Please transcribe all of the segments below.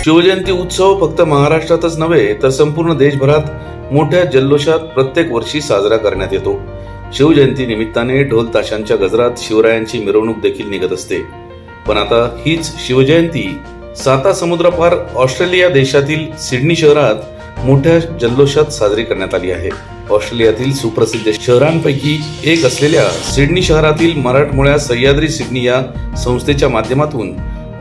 शिवजयंती उत्सव फक्त महाराष्ट्रातच नव्हे तर संपूर्ण देशभरात मोठ्या जल्लोषात प्रत्येक वर्षी साजरा करण्यात येतो। शिवजयंती निमित्ताने ढोल ताशांच्या गजरात शिवरायांची मिरवणूक देखील निघत असते। पण आता हीच शिवजयंती साता समुद्रापार ऑस्ट्रेलिया देशातील सिडनी शहरात मोठ्या जल्लोषात साजरी करण्यात आली आहे। ऑस्ट्रेलियातील सुप्रसिद्ध शहरांपैकी एक असलेल्या सिडनी शहरातील मराठमोळ्या सह्याद्री सिडनी या संस्थेच्या माध्यमातून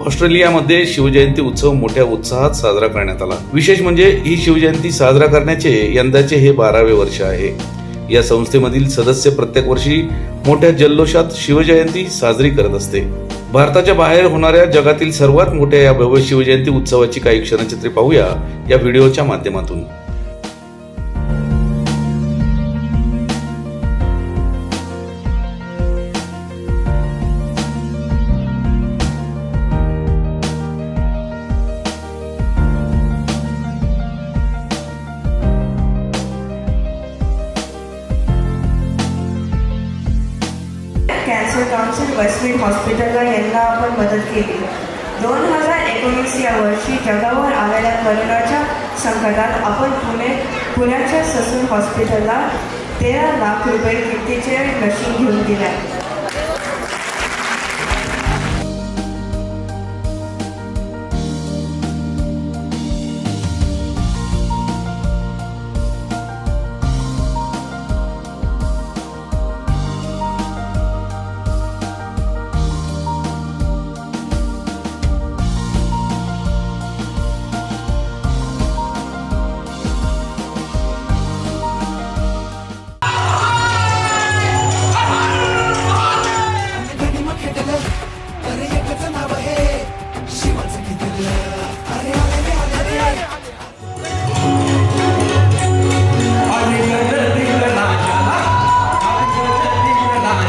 ऑस्ट्रेलियामध्ये शिवजयंती उत्सव मोठ्या उत्साहात साजरा करण्यात आला। विशेष म्हणजे ही शिवजयंती साजरा करण्याचे यंदाचे हे 12वे वर्ष आहे। या संस्थेमधील सदस्य प्रत्येक वर्षी मोठ्या जल्लोषात शिवजयंती साजरी करत असते। भारताच्या बाहेर होणाऱ्या जगातील सर्वात मोठ्या या भव्य शिवजयंती उत्सवाची काही क्षणचित्रे पाहूया या व्हिडिओच्या माध्यमातून। कॅन्सर काउन्सिल वेस्टमीड हॉस्पिटलला यांना आपण मदत केली। 2019 या वर्षी जगावर आलेल्या कोरोनाच्या संकटात आपण पुण्याच्या ससून हॉस्पिटलला 13 लाख रुपये किमतीचे मशीन घेऊन दिल्या।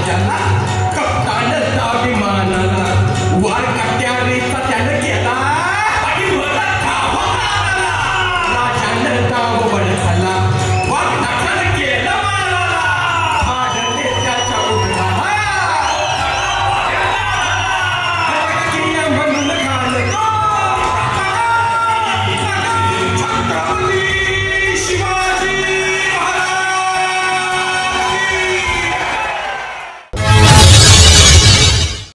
Jangan